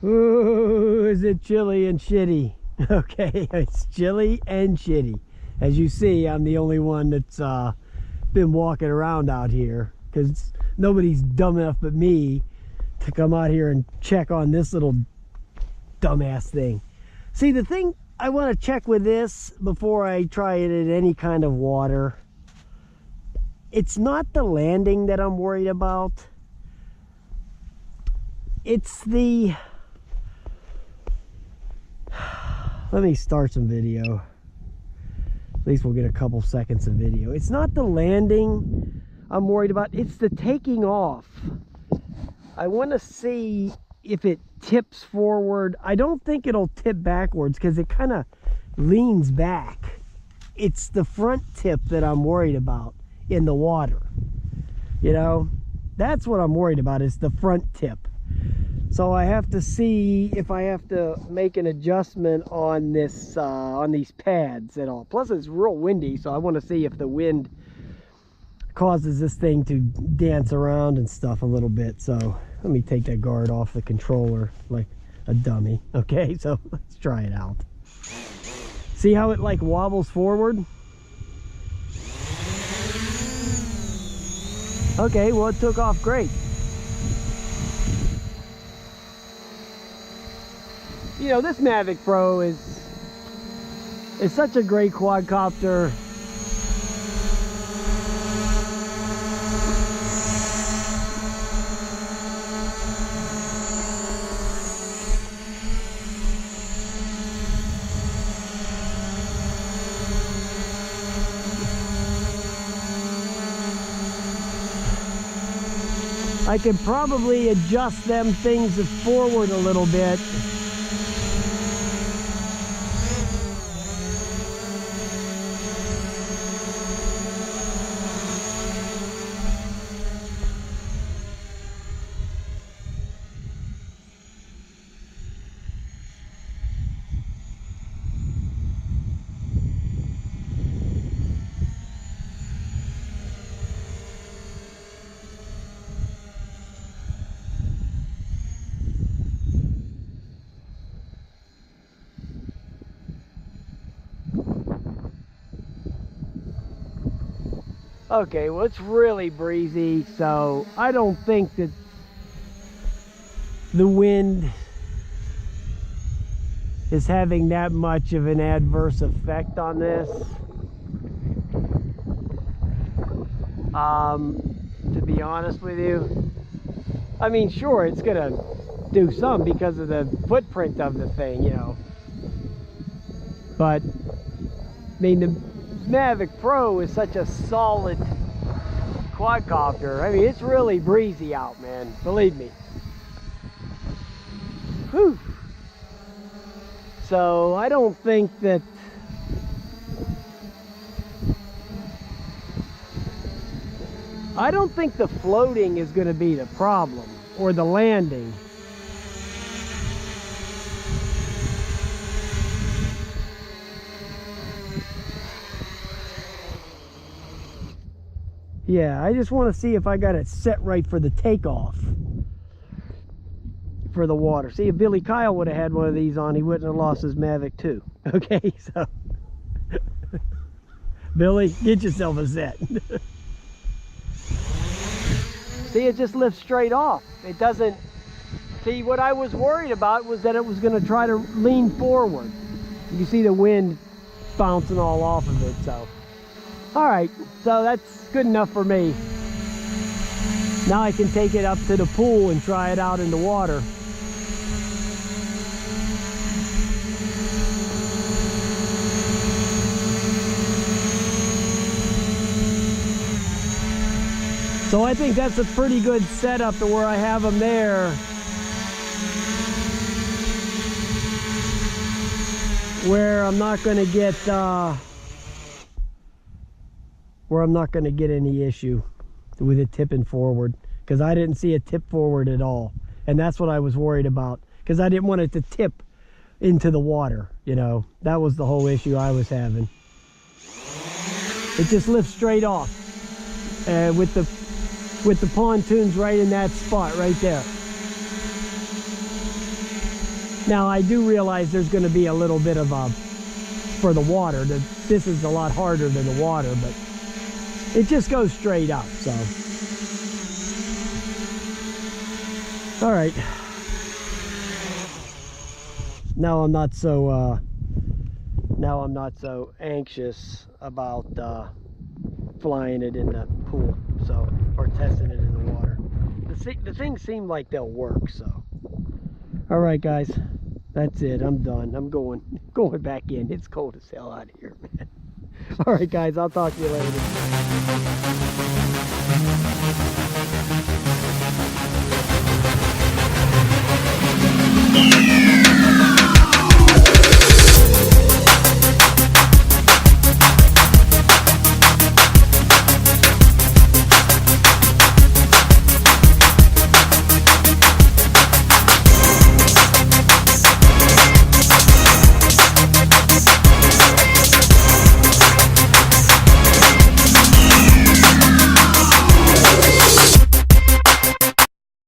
Ooh, is it chilly and shitty? Okay, it's chilly and shitty. As you see, I'm the only one that's been walking around out here, because nobody's dumb enough but me to come out here and check on this little dumbass thing. See, the thing I want to check with this before I try it in any kind of water, it's not the landing that I'm worried about. It's the... Let me start some video. At least we'll get a couple seconds of video. It's not the landing I'm worried about, it's the taking off. I want to see if it tips forward. I don't think it'll tip backwards because it kind of leans back. It's the front tip that I'm worried about in the water. You know, that's what I'm worried about, is the front tip. So I have to see if I have to make an adjustment on this, on these pads at all. Plus it's real windy, so I want to see if the wind causes this thing to dance around and stuff a little bit. So let me take that guard off the controller like a dummy. Okay, so let's try it out. See how it like wobbles forward? Okay, well, it took off great. You know, this Mavic Pro is such a great quadcopter. I could probably adjust them things forward a little bit. Okay, well, it's really breezy, so I don't think that the wind is having that much of an adverse effect on this. To be honest with you, I mean, sure, it's gonna do some because of the footprint of the thing, you know. But, I mean, the Mavic Pro is such a solid quadcopter. I mean, it's really breezy out, man. Believe me. Whew. So I don't think that the floating is going to be the problem, or the landing. Yeah, I just want to see if I got it set right for the takeoff for the water. See, if Billy Kyle would have had one of these on, he wouldn't have lost his Mavic too. Okay, so Billy, get yourself a set. See, it just lifts straight off. It doesn't... See, what I was worried about was that it was going to try to lean forward. You see the wind bouncing all off of it, so... Alright, so that's good enough for me. Now I can take it up to the pool and try it out in the water. So I think that's a pretty good setup to where I have them there, where I'm not going to get any issue with it tipping forward, because I didn't see it tip forward at all, and that's what I was worried about, because I didn't want it to tip into the water. You know, that was the whole issue I was having. It just lifts straight off, with the pontoons right in that spot right there. Now I do realize there's going to be a little bit of a, for the water, this is a lot harder than the water, but it just goes straight up, so. All right. Now I'm not so anxious about flying it in the pool, so, or testing it in the water. The things seem like they'll work, so. All right, guys, that's it. I'm done. I'm going back in. It's cold as hell out here, man. All right, guys, I'll talk to you later.